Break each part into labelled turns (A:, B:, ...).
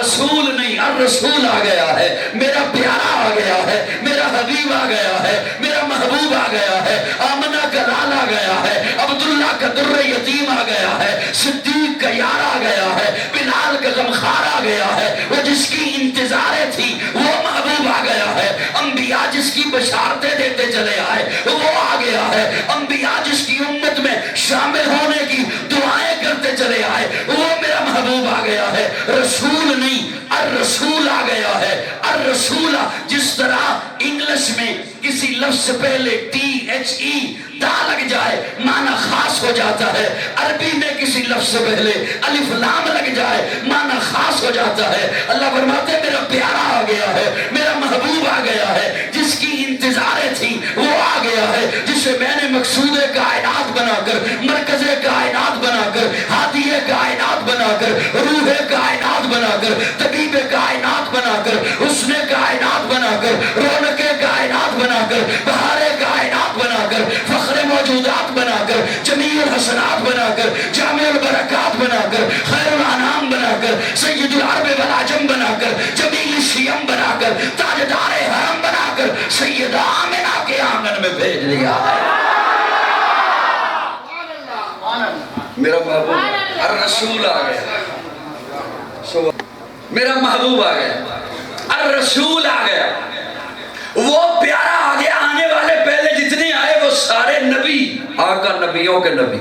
A: رسول نہیں، الرسول آ گیا ہے، میرا پیارا آ گیا ہے، میرا حبیب آ گیا ہے، میرا محبوب آ گیا ہے، آمنہ کا لال آ گیا ہے، عبداللہ کا در یتیم آ گیا ہے، صدیق کا یار آ گیا ہے، بلال کا غمخوار آ گیا ہے، وہ جس کی انتظاریں تھی وہ محبوب آ گیا ہے، انبیاء جس کی بشارتیں دیتے چلے آئے وہ آ گیا ہے، انبیاء جس کی امت میں شامل ہونے کی دعائیں کرتے چلے آئے وہ میرا محبوب آ گیا ہے۔ رسول نہیں، الرسول آ گیا ہے۔ الرسول، جس طرح انگلش میں کسی لفظ سے پہلے THE تا لگ جائے معنی خاص ہو جاتا ہے، عربی میں کسی لفظ سے پہلے الف لام لگ جائے معنی خاص ہو جاتا ہے۔ اللہ فرماتے ہیں میرا پیارا آ گیا ہے، میرا محبوب آ گیا ہے، جس کی انتظاریں تھی وہ آ گیا ہے، جسے میں نے مقصود کائنات بنا کر، مرکز کائنات بنا کر، ہادی کائنات بنا کر، روح کائنات بنا کر، طبیب کائنات بنا کر، حسن کائنات بنا کر، رونق کائنات بنا کر، بہار کائنات بنا کر، فخر موجودات بنا کر، جمیع الحسنات بنا کر، جامع البرکات بنا کر، خیر الانام بنا کر، سید العرب والعجم بنا کر، جمیل الشیم بنا کر، تاجدار حرم بنا کر، سیدہ آمنہ کے آنگن میں بھیج دیا ہے۔ میرا محبوب الرسول آ گیا، میرا محبوب آ گیا، الرسول آ گیا، وہ پیارا آ گیا۔ آنے والے پہلے جتنے آئے وہ سارے نبی، آقا نبیوں کے نبی،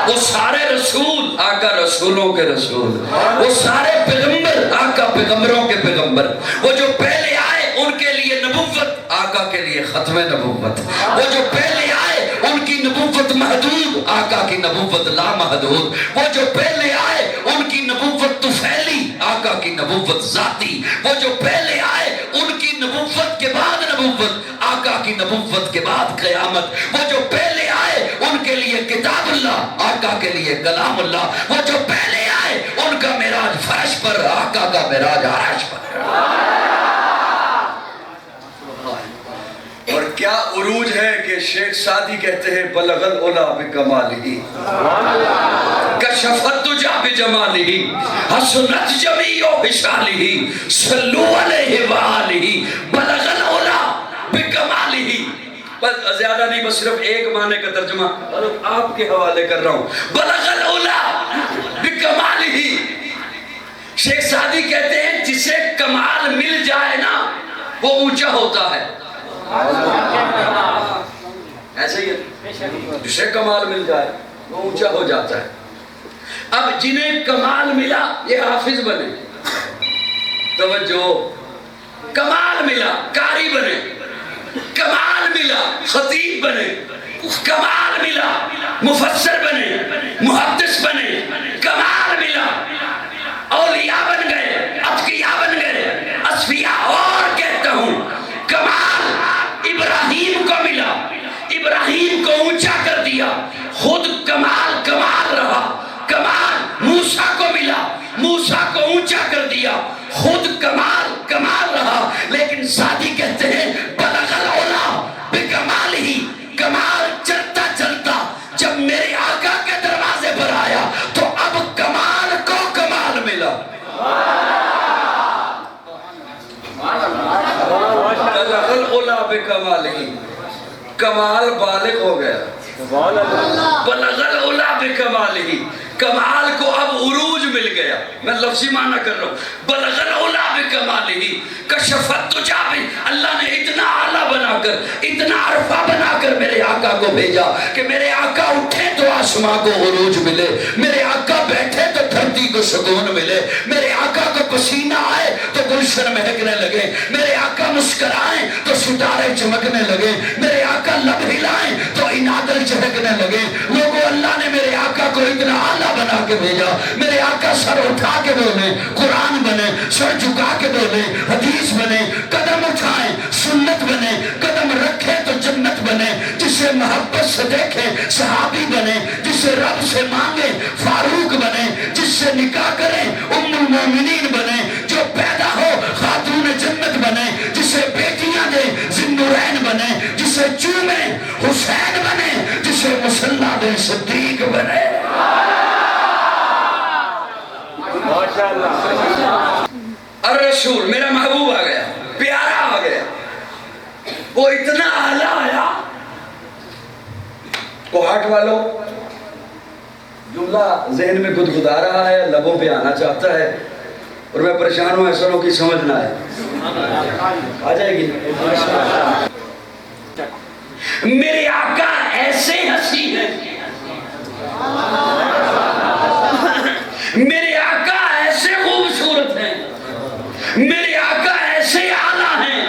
A: وہ سارے رسول، آقا رسولوں کے رسول، وہ سارے پیغمبر، آقا پیغمبروں کے پیغمبر، وہ جو پہلے آئے ان کے لیے نبوت، آقا کے لیے ختم نبوت، وہ جو پہلے آئے ان کی نبوت محدود، آقا کی نبوت لامحدود، وہ جو پہلے آئے ان کی نبوت طفیلی، آقا کی نبوت ذاتی، وہ جو پہلے آئے ان کی نبوت کے بعد نبوت، آقا کی نبوت کے بعد قیامت، وہ جو پہلے آئے ان کے لیے کتاب اللہ، آقا کے لیے کلام اللہ، وہ جو پہلے آئے ان کا معراج فرش پر، آقا کا معراج عرش پر۔ اور کیا عروج ہے کہ شیخ سعدی کہتے ہیں بلغ العلا بکمالہ، کشف الدجی بجمالہ، حسنت جمیع خصالہ، صلو علیہ وآلہ، بلغ العلا بکمالہ۔ بس زیادہ نہیں، بس صرف ایک معنی کا ترجمہ آپ کے حوالے کر رہا ہوں، بلغ العلا بکمالہ۔ شیخ سعدی کہتے ہیں جسے کمال مل جائے نا وہ اونچا ہوتا ہے، ایسے ہی ہے، جسے کمال مل جائے وہ اونچا ہو جاتا ہے۔ اب جنہیں کمال ملا یہ حافظ بنے، توجہ، کمال ملا قاری بنے، کمال ملا خطیب بنے، کمال ملا مفسر بنے، محدث بنے، کمال ملا اولیاء بن گئے، اتقیاء بن گئے، اصفیاء۔ اور کہتا ہوں کمال ابراہیم کو ملا، ابراہیم کو اونچا کر دیا، خود کمال کمال رہا۔ کمال موسیٰ کو ملا، موسیٰ کو اونچا کر دیا، خود کمال کمال رہا۔ لیکن سعدی کہتے ہیں بلغ العلا بکمالہ، کمال چلتا چلتا جب میرے آقا کے دروازے پر آیا تو اب کمال کو کمال ملا۔ بلغ العلا بکمالہ، کمال بالغ ہو گیا، بلغ العلا بکمالہ، کمال کو اب عروج مل گیا۔ میں لفظی معنی کر رہا ہوں، بلغ العلا بکمالہ، کشف الدجی، اللہ نے اتنا اعلیٰ بنا کر، اتنا عرفہ بنا کر میرے آقا کو بھیجا کہ میرے آقا اٹھے تو آسمان کو عروج ملے، میرے آقا بیٹھے تو دھرتی کو سکون ملے، میرے آقا کو پسینہ آئے تو گلشن مہکنے لگے، میرے آقا مسکرائیں تو ستارے چمکنے لگے، میرے آقا لب ہلائیں تو انادل چہکنے لگے۔ لوگوں، اللہ نے میرے آقا کو اتنا اعلیٰ بنا کے بھیجا، میرے آقا سر اٹھا کے بولے قرآن بنے، سر جھکا کے بولے حدیث بنے، قدم اٹھائیں سنت بنے، قدم رکھے تو جنت بنے، جسے محبت سے دیکھے صحابی بنے، جسے رب سے مانگے فاروق بنے، جس سے نکاح کریں ام المومنین بنے، جو پیدا ہو خاتون جنت بنے، جسے بیٹیاں دے ذوالنورین بنے، جسے چومے حسین بنے، جسے مسلح دے صدیق بنے۔ الرسول میرا محبوب آ گیا، پیارا آ گیا، وہ اتنا اعلیٰ آیا۔ کوہاٹ والوں، جملہ ذہن میں گدگدا رہا ہے، لبوں پہ آنا چاہتا ہے، اور میں پریشان ہوں ایسا کی سمجھ نہ آئے، آ جائے گی۔ میرے آقا ایسے ہنسی ہیں، میرے آقا ایسے خوبصورت ہیں، میرے آقا ایسے اعلیٰ ہیں،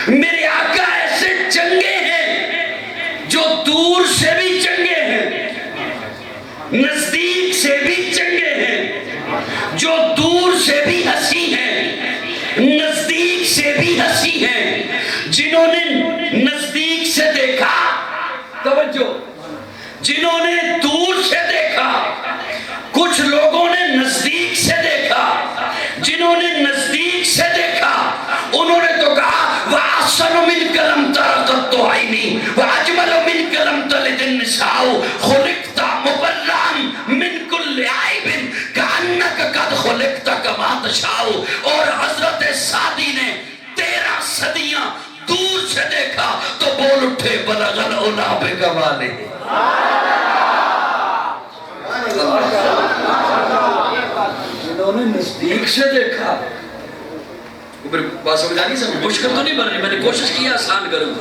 A: میرے آقا ایسے چنگے ہیں جو دور سے بھی چنگے ہیں، نزدیک سے بھی چنگے ہیں، جو دور سے بھی ہنسی ہیں، نزدیک سے بھی ہنسی ہیں۔ جنہوں نے نزدیک سے دیکھا، توجہ، جنہوں نے دور سے دیکھا، کچھ لوگوں نے نزدیک سے دیکھا، جنہوں نے نزدیک سے دیکھا انہوں نے تو کہا وَأَحْسَنُ مِنْكَ لَمْ تَرَ قَطُّ عَيْنِي وَأَجْمَلُ مِنْكَ لَمْ تَلِدِ النِّسَاءُ خُلِقْتَ مُبَرًّا مِنْ كُلِّ عَيْبٍ كَأَنَّكَ قَدْ خُلِقْتَ كَمَا تَشَاءُ۔ اور حضرت سعدی نے 13 صدیاں دور سے دیکھا تو بول اٹھے بلغ العلا بکمالہ۔ جنہوں نے نزدیک سے دیکھا، بات سمجھ آ نہیں، سمجھ مشکل تو نہیں بن رہی، میں نے کوشش کی آسان کروں۔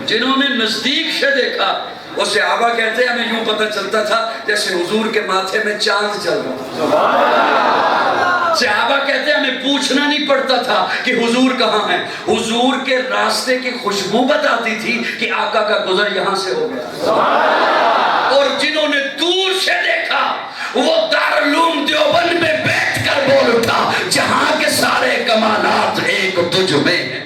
A: جنہوں نے نزدیک سے دیکھا، وہ صحابہ کہتے ہیں ہمیں یوں پتہ چلتا تھا جیسے حضور کے ماتھے میں چاند چل رہا۔ صحابہ کہتے ہیں ہمیں پوچھنا نہیں پڑتا تھا کہ حضور کہاں ہیں، حضور کے راستے کی خوشبو بتاتی تھی کہ آقا کا گزر یہاں سے ہو گیا۔ اور جنہوں نے دور سے دیکھا وہ دارالعلوم دیوبند میں بیٹھ کر بول اٹھا جہاں کے سارے کمالات ایک تجھ میں ہیں۔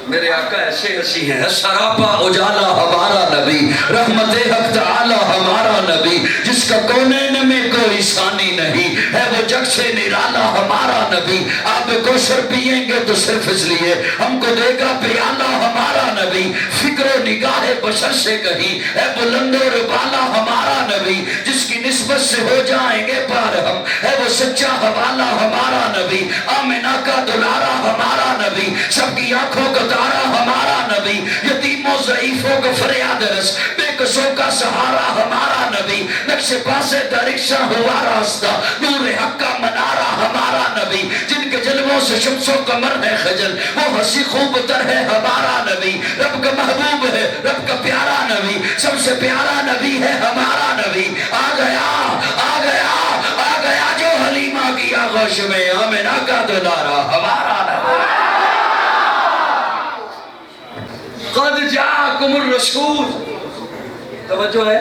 A: میرے آقا ایسے ہنسی ہیں، سراپا اجالا ہمارا نبی، رحمت حق تعالی ہمارا نبی، جس کا کونین میں کوئی ثانی نہیں ہے، وہ جگ سے نرالا ہمارا نبی۔ آپ کوثر پیئیں گے تو صرف اس لیے ہم کو دے گا پیالہ ہمارا نبی، فکر و نگاہ بشر سے کہیں ہے بلند و بالا ہمارا نبی، جس کی نسبت سے ہو جائیں گے پار ہم، ہے وہ سچا حوالہ ہمارا نبی، آمنہ کا دلارا ہمارا نبی، سب کی آنکھوں کا تارا ہمارا نبی، یتیموں ضعیفوں کا فریاد رس، بے کسوں کا سہارا ہمارا نبی، نقش پاسے درکشہ ہوا راستہ، نور حق کا منارہ ہمارا نبی، جن کے جلووں سے شمس و قمر ہے خجل، وہ ہنسی خوب تر ہے ہمارا نبی، رب کا محبوب ہے، رب کا پیارا نبی، سب سے پیارا نبی ہے ہمارا نبی۔ آ گیا آ گیا آ گیا جو حلیمہ کی آغوش میں، آمنہ کا دلارا ہمارا نبی۔ قد جاءکم الرسول، توجہ ہے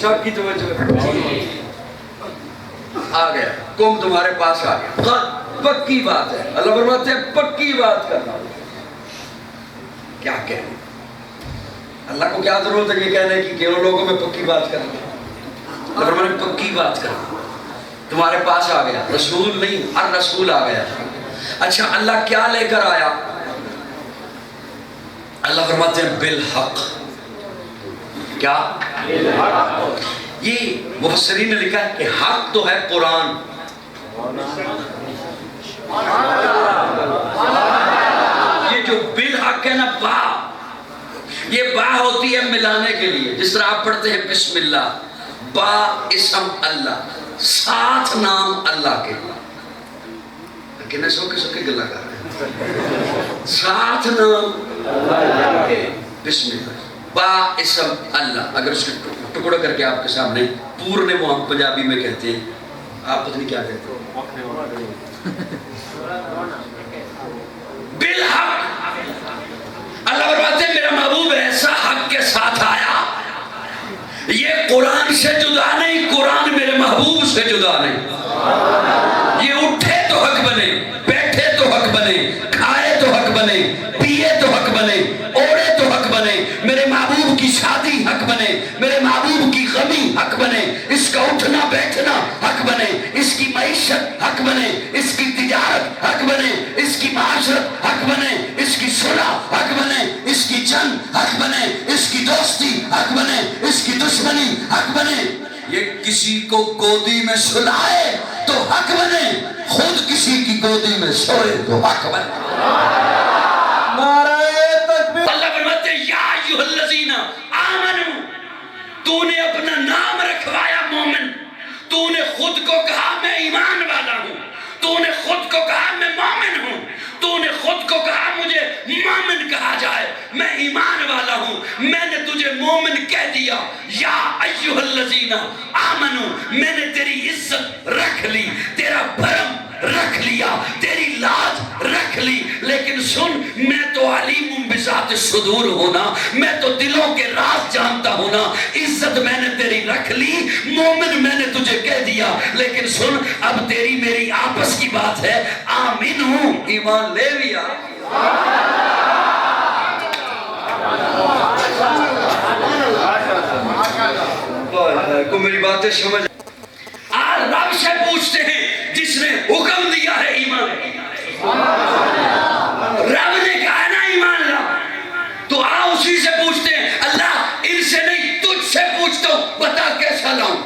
A: سب کی توجہ ہے، آ گیا کم تمہارے پاس آ گیا، قد پکی بات ہے، اللہ فرماتے ہیں پکی بات کرنا۔ کیا کہنے، اللہ کو کیا ضرورت ہے یہ کہنے کی کہ ان لوگوں میں پکی بات کرنا، اللہ فرماتے ہیں پکی بات کرنا، تمہارے پاس آ گیا، رسول نہیں الرسول آ گیا۔ اچھا اللہ کیا لے کر آیا؟ اللہ فرماتے ہیں بالحق۔ کیا؟ یہ مفسرین نے لکھا ہے کہ حق تو ہے قرآن، یہ جو بالحق ہے نا، با، یہ با ہوتی ہے ملانے کے لیے، جس طرح آپ پڑھتے ہیں بسم اللہ، با اسم اللہ، ساتھ نام اللہ کے، کہنے سوکے گلہ کر رہے ہیں، ساتھ نام اللہ کے، بسم اللہ، با اسم اللہ۔ اگر اس کے ٹکڑا کر کے آپ کے سامنے پورنے وہ ہم پنجابی میں کہتے ہیں، آپ پتہ نہیں کیا کہتے ہیں، بالحق۔ اللہ فرماتے ہیں میرا محبوب ایسا حق کے ساتھ آیا، یہ قرآن سے جدا نہیں، قرآن میرے محبوب سے جدا نہیں، یہ اٹھے تو حق بنے، بیٹھے تو حق بنے، کھائے تو حق بنے، پیے تو حق بنے، اوڑے تو حق بنے، میرے محبوب کی شادی حق بنے، میرے محبوب کی غمی حق بنے، اس کا اٹھنا بیٹھنا حق بنے، اس کی معیشت حق بنے، اس کی تجارت حق بنے، اس کی معاشرت حق بنے، اس کی صلح حق بنے، اس کی جنگ حق بنے، اس کی دوستی حق بنے، اس کی دشمنی حق بنے۔ یہ کسی کسی کو گودی میں سلائے تو حق بنے، خود کسی کی گودی میں سوئے تو حق بنے۔ اللہ فرماتے ہیں یا ایھا الذین آمنو، تو نے اپنا نام رکھوایا مومن، تو نے خود کو کہا میں ایمان والا ہوں، تو نے خود کو کہا میں مومن ہوں، تو نے خود کو کہا مجھے مومن کہا جائے، میں ایمان والا ہوں، میں نے تجھے مومن کہہ دیا۔ یا ایھا الذین آمنو، میں نے تیری عزت رکھ لی، تیرا بھرم رکھ لیا، تیری لاج رکھ لی، لیکن سن میں تو علیم بذات الصدور ہوں نا، میں تو دلوں کے راز جانتا ہوں نا، عزت میں نے تیری رکھ لی، مومن میں نے تجھے کہہ دیا، لیکن سن اب تیری میری آپس کی بات ہے، آمین ہوں، ایمان لے لیا۔ کو میری باتیں سمجھ آج رب سے پوچھتے ہیں جس نے حکم دیا ہے ایمان، رب نے کہا نا ایمان لا، تو آ اسی سے پوچھتے ہیں اللہ ان سے نہیں تجھ سے پوچھتا ہوں بتا کیسا لاؤں،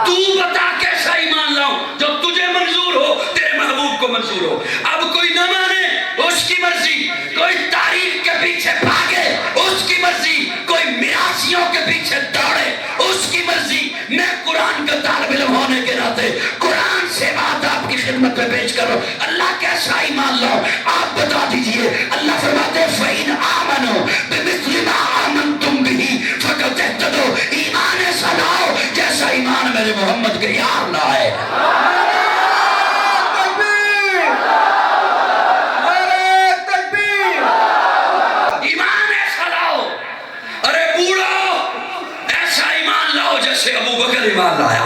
A: تو بتا کیسا ایمان لاؤں جو تجھے منظور ہو، تیرے محبوب کو منظور ہو۔ اب کوئی نہ مانے اس کی مرضی، کوئی تاریخ کے پیچھے بھاگے اس کی مرضی، کوئی میراثیوں کے پیچھے دوڑے اس کی مرضی، میں قرآن کا طالب علم ہونے کے ناطے قرآن سے بات آپ کی خدمت میں پیش کرو، اللہ کیسا ایمان لاؤ آپ بتا دیجئے۔ اللہ فرماتے ہیں فَإِنْ آمَنُوا بِمِثْلِ مَا آمَنْتُمْ بِهِ فَقَدْ اهْتَدَوْا، ایمان ایسا لاؤ جیسا ایمان میرے محمد کے یار لائے۔ جیسے ابو بکر ایمان لایا،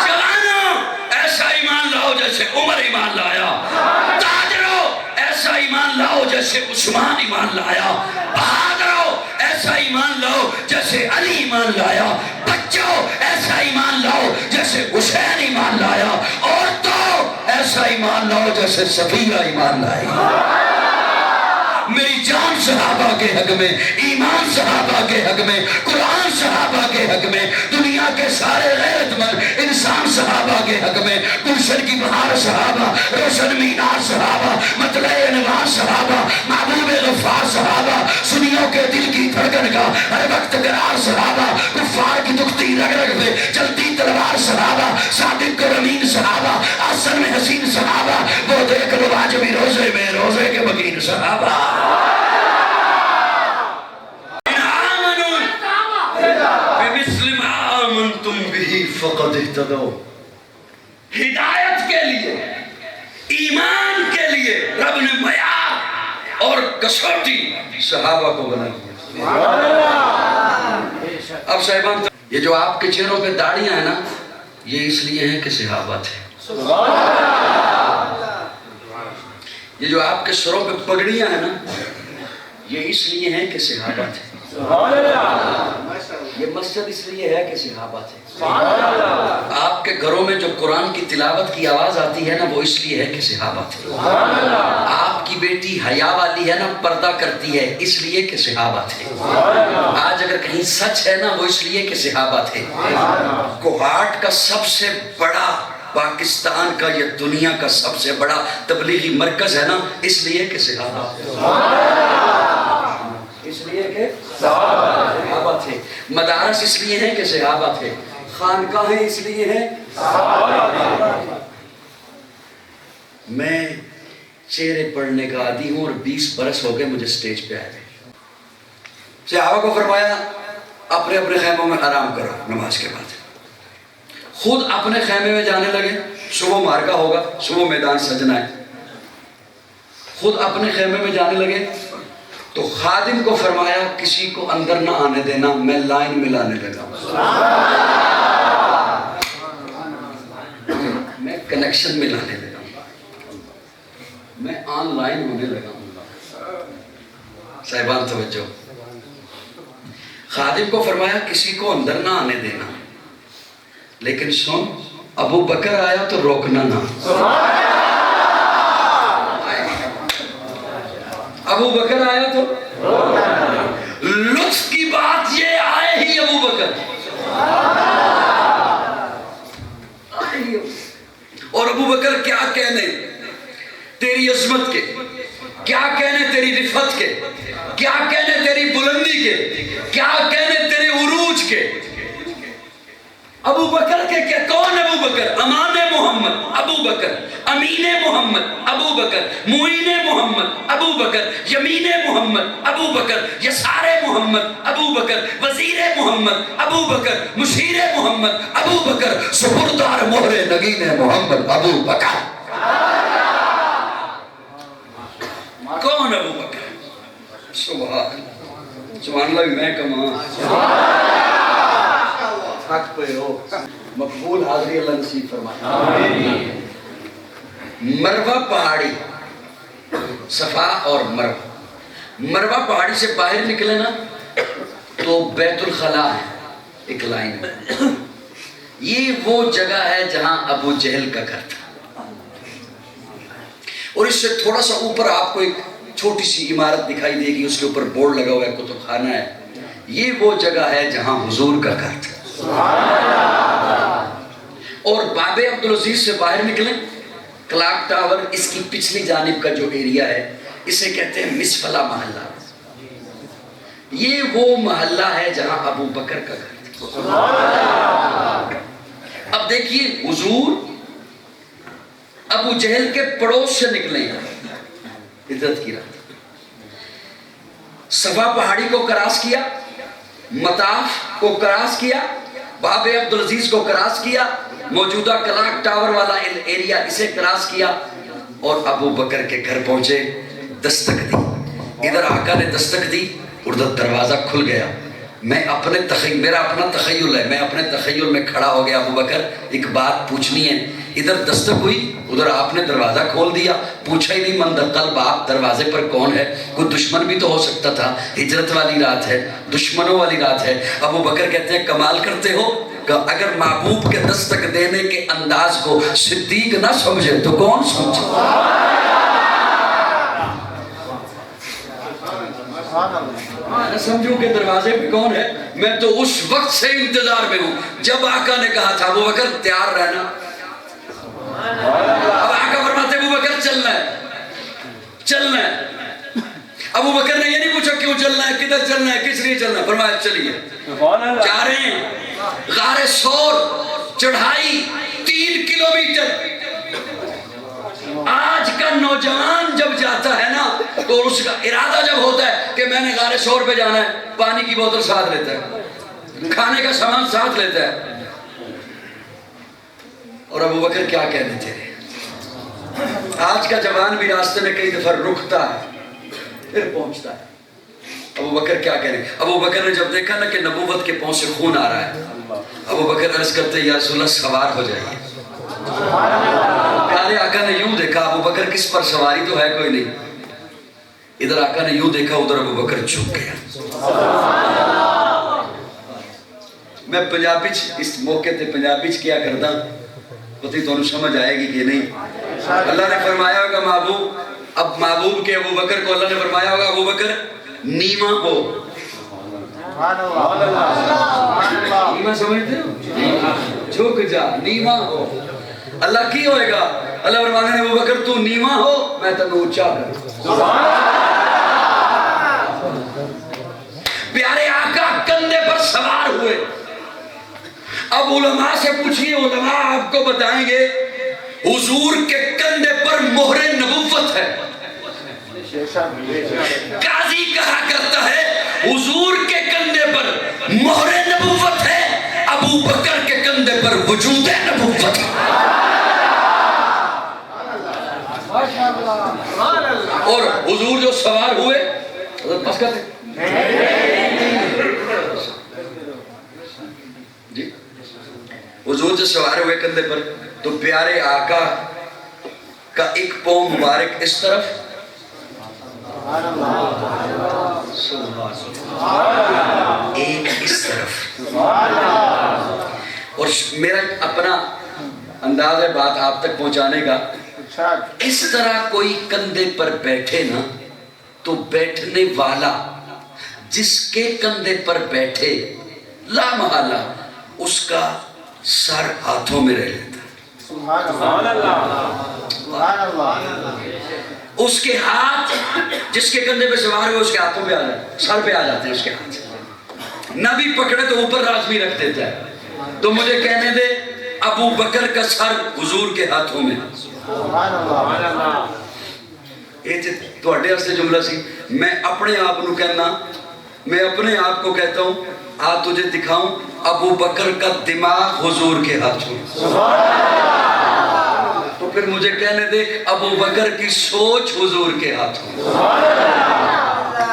A: جوانوں ایسا ایمان لاؤ جیسے عمر ایمان لایا، تاجروں ایسا ایمان لاؤ جیسے عثمان ایمان لایا، بہادروں ایسا ایمان لاؤ جیسے علی ایمان لایا، بچوں ایسا ایمان لاؤ جیسے حسین ایمان لایا، عورتوں ایسا ایمان لاؤ جیسے صفیہ ایمان لائی۔ میری جان صحابہ کے حق میں، ایمان صحابہ کے حق میں، قرآن صحابہ کے حق میں، دنیا کے سارے غیرت مند انسان صحابہ کے حق میں، گلشن کی بہار صحابہ، روشن مینار صحابہ، مطلع انوار صحابہ، محبوب غفار صحابہ، سنیوں کے دل کی دھڑکن کا ہر وقت قرار صحابہ، کفار کی دکھتی رگ رگ میں چلتی تلوار صحابہ، صادق و امین صحابہ، آسن میں حسین صحابہ، وہ دیکھ لو آج بھی روزے میں روزے کے مکین صحابہ۔ فقد اہتدوا، ہدایت کے لیے، ایمان کے لیے رب نے معیار اور کسوٹی صحابہ کو بنا دیا۔ اب صاحبان یہ جو آپ کے چہروں پہ داڑیاں ہیں نا، یہ اس لیے ہیں کہ صحابہ تھے۔ یہ جو آپ کے سروں پہ پگڑیاں ہیں نا، یہ اس لیے ہیں کہ صحابہ تھے۔ یہ مسجد اس لیے ہے کہ صحابہ تھے۔ آپ کے گھروں میں جو قرآن کی تلاوت کی آواز آتی ہے نا، وہ اس لیے ہے کہ صحابہ تھے۔ آپ کی بیٹی حیا والی ہے نا، پردہ کرتی ہے اس لیے کہ صحابہ تھے۔ آج اگر کہیں سچ ہے نا، وہ اس لیے کہ صحابہ تھے۔ کوہاٹ کا سب سے بڑا، پاکستان کا یا دنیا کا سب سے بڑا تبلیغی مرکز ہے نا، اس لیے کہ صحابہ تھے۔ اس لیے کہ صحابہ تھے۔ مدارس اس لیے ہیں کہ صحابہ تھے۔ خانقاہیں اس لیے ہیں۔ میں چہرے پڑھنے کا عادی ہوں اور 20 برس ہو گئے مجھے سٹیج پہ آئے گئے۔ صحابہ کو فرمایا اپنے اپنے خیموں میں آرام کرو نماز کے بعد۔ خود اپنے خیمے میں جانے لگے، صبح مارکا ہوگا، صبح میدان سجنا ہے، خود اپنے خیمے میں جانے لگے تو خادم کو فرمایا کسی کو اندر نہ آنے دینا، میں لائن ملانے لگا، میں کنیکشن ملانے لگا، میں آن لائن ہونے لگا۔ صاحبان توجہ، خادم کو فرمایا کسی کو اندر نہ آنے دینا، لیکن سن ابو بکر آیا تو روکنا نہ۔ ابو بکر آیا تو لطف کی بات یہ آئے ہی ابو بکر، اور ابو بکر کیا کہنے تیری عظمت کے، کیا کہنے تیری رفعت کے، کیا کہنے تیری بلندی کے، کیا کہنے تیرے عروج کے۔ ابو بکر کے کیا، کون ابو بکر؟ امان محمد ابو بکر، امین محمد ابو بکر، معین محمد ابو بکر، یمین محمد ابو بکر، یسار محمد ابو بکر، وزیر محمد ابو بکر، مشیر محمد ابو بکر، سپردار مہر نگین محمد ابو بکر۔ کون ابو بکر؟ سبحان اللہ، میں کمان حق پہ ہو، مقبول حاضری اللہ نصیب فرمائے۔ مروہ پہاڑی، صفا اور مروہ پہاڑی سے باہر نکلے نا تو بیت الخلا ہے ایک لائن میں، یہ وہ جگہ ہے جہاں ابو جہل کا گھر تھا، اور اس سے تھوڑا سا اوپر آپ کو ایک چھوٹی سی عمارت دکھائی دے گی، اس کے اوپر بورڈ لگا ہوا ہے کتب خانہ ہے، یہ وہ جگہ ہے جہاں حضور کا گھر تھا۔ اور باب عبدالعزیز سے باہر نکلیں، کلاک ٹاور اس کی پچھلی جانب کا جو ایریا ہے اسے کہتے ہیں مسفلا محلہ، یہ وہ محلہ ہے جہاں ابو بکر کا گھر تھا۔ اب دیکھیے حضور ابو جہل کے پڑوس سے نکلے ہیں، عزت کی رات، صفا پہاڑی کو کراس کیا، مطاف کو کراس کیا، باب عبدالعزیز کو کراس کیا، موجودہ کلاک ٹاور والا ایریا اسے کراس کیا، اور ابو بکر کے گھر پہنچے، دستک دی، ادھر آقا نے دستک دی، ادھر دروازہ کھل گیا۔ میں اپنے میرا اپنا تخیل ہے، میں اپنے تخیل میں کھڑا ہو گیا، ابو بکر ایک بات پوچھنی ہے، ادھر دستک ہوئی، ادھر آپ نے دروازہ کھول دیا، پوچھا ہی نہیں من قلب آپ دروازے پر کون ہے، کوئی دشمن بھی تو ہو سکتا تھا، ہجرت والی رات ہے، دشمنوں والی رات ہے۔ ابو بکر کہتے ہیں کمال کرتے ہو، کہ اگر محبوب کے دستک دینے کے انداز کو صدیق نہ سمجھے تو کون سمجھے؟ سمجھوں کہ دروازے پہ کون ہے، میں تو اس وقت سے انتظار میں ہوں جب آقا نے کہا تھا ابو بکر تیار رہنا۔ اب آقا فرماتے ابو بکر چلنا ہے، چلنا ہے۔ ابو بکر نے یہ نہیں پوچھا کیوں چلنا ہے، کدھر چلنا ہے، کس لیے چلنا ہے، فرمایا چلیے۔ جا رہے ہیں، غار سور چڑھائی 3 کلومیٹر۔ آج کا نوجوان جب جاتا ہے نا تو اس کا ارادہ جب ہوتا ہے کہ میں نے غار سور پہ جانا ہے، پانی کی بوتل ساتھ لیتا ہے، کھانے کا سامان ساتھ لیتا ہے۔ اور ابو بکر کیا کہنے تھے، آج کا جوان بھی راستے میں کئی دفعہ رکتا ہے پھر پہنچتا ہے۔ ابو بکر کیا کہہ رہے ہیں، ابو بکر نے جب دیکھا نا کہ نبوت کے پاؤں سے خون آ رہا ہے، ابو بکر عرض کرتے یا رسول اللہ سوار ہو جائیے۔ پیارے آقا نے یوں دیکھا، ابو بکر کس پر سواری تو ہے کوئی نہیں، ادھر آقا نے یوں دیکھا، ادھر ابو بکر جھک گیا۔ میں پنجابی اس موقع تے پنجابی کیا کرتا پتہ تو سمجھ آئے گی کہ نہیں۔ اللہ نے فرمایا ہوگا محبوب، اب محبوب کے ابو بکر کو اللہ نے فرمایا ہوگا ابو بکر نیما ہو، نیما سمجھتے ہو، جھک جا، نیما ہو۔ اللہ کی ہوئے گا، اللہ فرمانے ابو بکر تو نیما ہو میں تنو اونچا کروں۔ پیارے آقا کندھے پر سوار ہوئے۔ اب علماء سے پوچھئے، علماء آپ کو بتائیں گے حضور کے کندھے پر مہر نبوت ہے۔ قاضی کہا کرتا ہے حضور کے کندھے پر مہر نبوت ہے، ابو بکر کے کندھے پر وجود نبوت ہے۔ اور حضور جو سوار ہوئے بس کرتے جی، حضور جو سوار ہوئے کندھے پر تو پیارے آقا کا ایک پاؤں مبارک اس طرف، ایک اس طرف، اور میرا اپنا انداز ہے بات آپ تک پہنچانے کا، اس طرح کوئی کندھے پر بیٹھے نا تو بیٹھنے والا جس کے کندھے پر بیٹھے لا محالہ اس کا سر ہاتھوں میں رہ لیتا.
B: سبحان اللہ.
A: اس کے ہاتھ جس کے کندھے پہ سوار ہوئے اس کے ہاتھوں پہ آ جاتے, سر پہ آ جاتے ہیں اس کے ہاتھ. نبی پکڑے تو اوپر رازمی رکھ دیتا ہے. تو مجھے کہنے دے ابو بکر کا سر حضور کے ہاتھوں میں. یہ تواڈے واسطے جملہ سی. میں اپنے آپ کو کہنا, میں اپنے آپ کو کہتا ہوں آ تجھے دکھاؤں ابو بکر کا دماغ حضور کے ہاتھوں. تو پھر مجھے کہنے دے ابو بکر کی سوچ حضور کے ہاتھوں.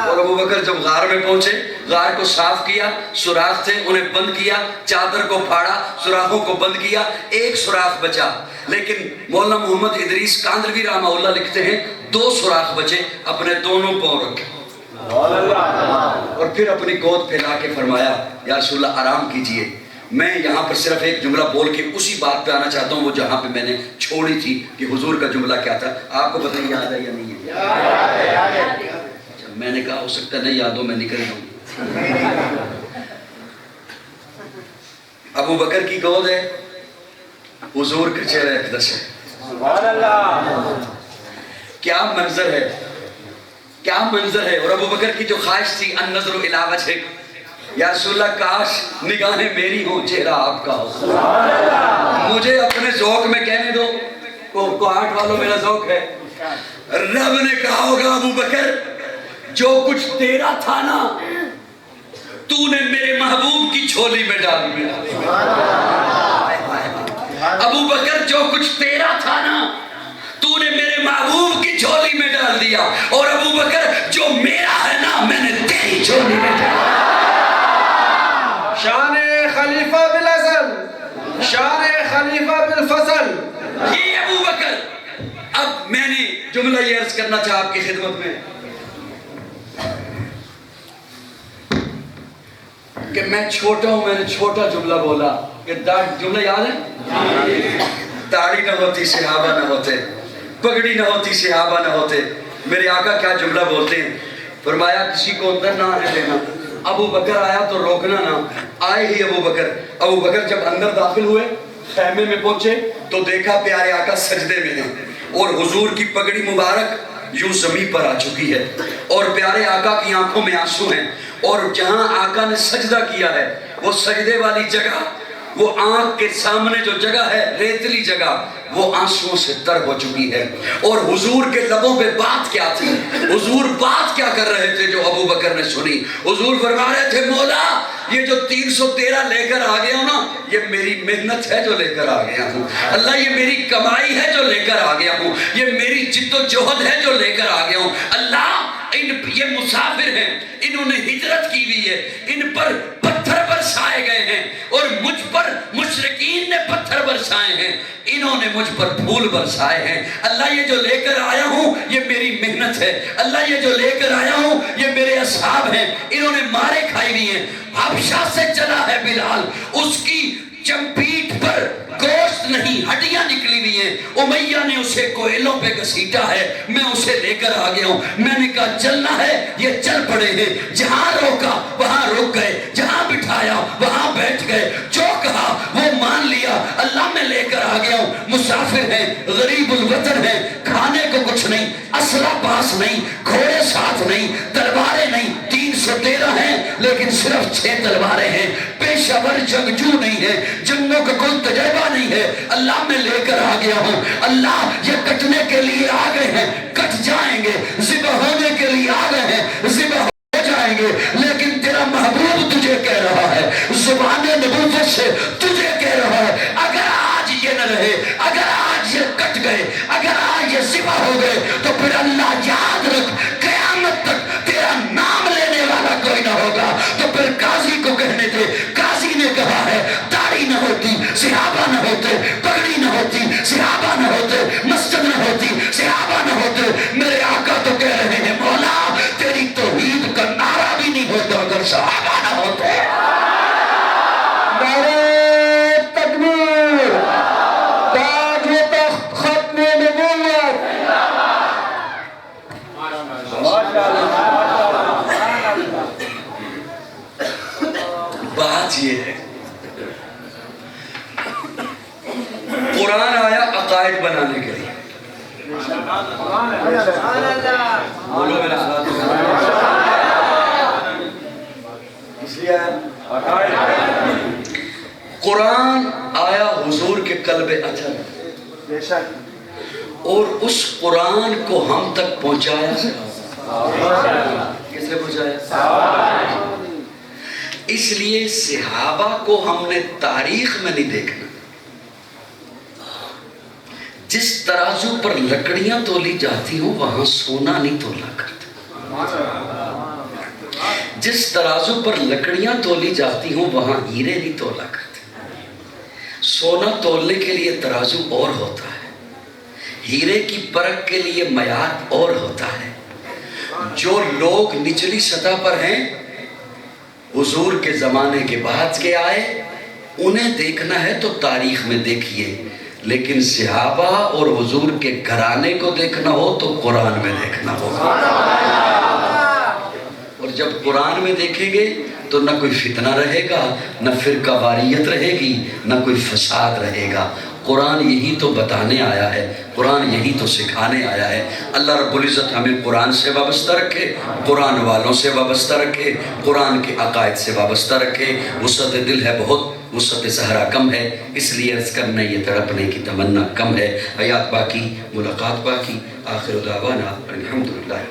A: اور ابو بکر جب غار میں پہنچے, غار کو صاف کیا, سوراخ تھے انہیں بند کیا, چادر کو پھاڑا, سوراخوں کو بند کیا, ایک سوراخ بچا. لیکن مولانا محمد ادریس کاندروی رحمہ اللہ لکھتے ہیں 2 سوراخ بچے, اپنے دونوں پاؤں رکھے اور پھر اپنی گود پھیلا کے فرمایا یا رسول اللہ آرام کیجئے. میں یہاں پر صرف ایک جملہ بول کے اسی بات پہ آنا چاہتا ہوں وہ جہاں پہ میں نے چھوڑی تھی کہ حضور کا جملہ کیا تھا. آپ کو پتہ یاد ہے یا نہیں ہے؟ میں نے کہا ہو سکتا نہیں یاد ہو, میں نکل جاؤں. ابو بکر کی گود ہے, حضور کا چہرہ اقدس ہے.
B: سبحان اللہ.
A: کیا منظر ہے, کیا منظر ہے. اور ابو بکر کی جو خواہش تھی النظر الی وجہک, یا رسول اللہ کاش نگاہیں میری ہوں چہرہ آپ کا ہو. مجھے اپنے ذوق میں کہنے دو, کوہاٹ والوں میرا ذوق ہے. رب نے کہا ہوگا ابو بکر جو کچھ تیرا تھا نا تو نے میرے محبوب کی جھولی میں ڈال دیا. ابو بکر جو کچھ تیرا تھا نا تو نے میرے محبوب کی جھولی میں ڈال دیا. اور ابو بکر جو میرا ہے نا میں نے تیری جھولی میں ڈال دیا.
B: شان خلیفہ بالازل, شان خلیفہ بالفصل.
A: یہ ابو بکر. اب میں نے جملہ یہ عرض کرنا چاہا آپ کی خدمت میں کہ میں چھوٹا ہوں, میں نے چھوٹا جملہ بولا کہ جملہ یاد ہے, داڑھی نہ ہوتی صحابہ نہ ہوتے, پگڑی نہ ہوتی صحابہ نہ ہوتے. میرے آقا کیا جملہ بولتے ہیں, فرمایا کسی کو اندر نہ آنے دینا. ابو بکر آیا تو روکنا نہ. آئے ہی ابو بکر جب اندر داخل ہوئے, خیمے میں پہنچے تو دیکھا پیارے آقا سجدے میں ہیں اور حضور کی پگڑی مبارک یوں زمین پر آ چکی ہے اور پیارے آقا کی آنکھوں میں آنسو ہیں. اور جہاں آقا نے سجدہ کیا ہے وہ سجدے والی جگہ, وہ آنکھ کے سامنے جو جگہ ہے ریتلی جگہ, وہ آنسوؤں سے تر ہو چکی ہے. اور حضور کے لبوں پہ بات کیا تھی, حضور بات کیا کر رہے تھے جو ابو بکر نے سنی. حضور فرما رہے تھے مولا یہ جو 313 لے کر آ گیا ہوں نا یہ میری محنت ہے جو لے کر آ گیا ہوں. اللہ یہ میری کمائی ہے جو لے کر آ گیا ہوں, یہ میری جد و جہد ہے جو لے کر آ گیا ہوں. اللہ یہ مسافر ہیں, انہوں نے ہجرت کی ہوئی ہے, ان پر پتھر برسائے گئے ہیں اور مجھ پر مشرکین نے پتھر برسائے ہیں, انہوں نے مجھ پر پھول برسائے ہیں. اللہ یہ جو لے کر آیا ہوں یہ میری محنت ہے. اللہ یہ جو لے کر آیا ہوں یہ میرے اصحاب ہیں, انہوں نے مارے کھائی ہوئی ہیں. حبشہ سے چلا ہے بلال, اس کی چمپیٹ پر گوشت نہیں ہڈیاں نکلی ہوئی ہیں. امیہ نے اسے کوئلوں پہ گھسیٹا ہے, میں اسے لے کر آ گیا ہوں. میں نے کہا چلنا ہے, یہ چل پڑے ہیں. جہاں روکا وہاں رک گئے, جہاں بٹھایا وہاں بیٹھ گئے, جو کہا وہ مان لیا. اللہ میں لے کر آ گیا ہوں. مسافر ہیں, غریب الوطن ہیں, کھانے کو کچھ نہیں, اسلحہ پاس نہیں, گھوڑے ساتھ نہیں, تلواریں نہیں. 313 ہیں لیکن صرف 6 تلواریں ہیں. پیشہ ور جنگجو نہیں ہے, جنگوں کا کوئی تجربہ نہیں ہے. اللہ میں لے کر آ گیا ہوں. اللہ یہ کٹنے کے لیے آ گئے ہیں, کٹ جائیں گے. ذبح ہونے کے لیے آ گئے ہیں, ذبح ہو جائیں گے. لیکن تیرا محبوب تجھے کہہ رہا ہے, زبان نبوت سے تجھے کہہ رہا ہے, اگر آج یہ نہ رہے, اگر آج یہ کٹ گئے, اگر آج یہ ذبح ہو گئے تو پھر اللہ یاد رکھ قیامت تک تیرا نام لینے والا کوئی نہ ہوگا. تو پھر قاضی کو کہنے دے, قاضی نے کہا ہے داڑھی نہ ہوتی صحابہ نہ ہوتے, پگڑی نہ ہوتی صحابہ نہ ہوتے, مسجد نہ ہوتی صحابہ نہ ہوتے. میرے آقا تو کہہ رہے ہیں مولا تیری توحید کا نعرہ بھی نہیں ہوتا اگر صحابہ نہ ہوتے.
B: نعرہ تکبیر, تاج و تخت ختم نبوت. ماشاءاللہ.
A: بات یہ ہے قرآن آیا عقائد بنانے کے لیے. بولو میرے ساتھ. اس لیے قرآن آیا حضور کے قلب اطہر اور اس قرآن کو ہم تک پہنچایا. کس نے پہنچایا؟ اس لیے صحابہ کو ہم نے تاریخ میں نہیں دیکھنا. جس ترازو پر لکڑیاں تولی جاتی ہوں وہاں سونا نہیں تولا کرتے. جس ترازو پر لکڑیاں تولی جاتی ہوں وہاں ہیرے نہیں تولا کرتے. سونا تولنے کے لیے ترازو اور ہوتا ہے، ہیرے کی پرکھ کے لیے معیار اور ہوتا ہے. جو لوگ نچلی سطح پر ہیں حضور کے زمانے کے بعد کے آئے انہیں دیکھنا ہے تو تاریخ میں دیکھیے، لیکن صحابہ اور حضور کے گھرانے کو دیکھنا ہو تو قرآن میں دیکھنا ہوگا. اور جب قرآن میں دیکھیں گے تو نہ کوئی فتنہ رہے گا، نہ فرقہ واریت رہے گی، نہ کوئی فساد رہے گا. قرآن یہی تو بتانے آیا ہے، قرآن یہی تو سکھانے آیا ہے. اللہ رب العزت ہمیں قرآن سے وابستہ رکھے، قرآن والوں سے وابستہ رکھے، قرآن کے عقائد سے وابستہ رکھے. وسعت دل ہے بہت، وسعت صحرا کم ہے، اس لیے عرض کرنے یہ تڑپنے کی تمنا کم ہے. حیات باقی، ملاقات باقی. آخر دعوانا الحمدللہ.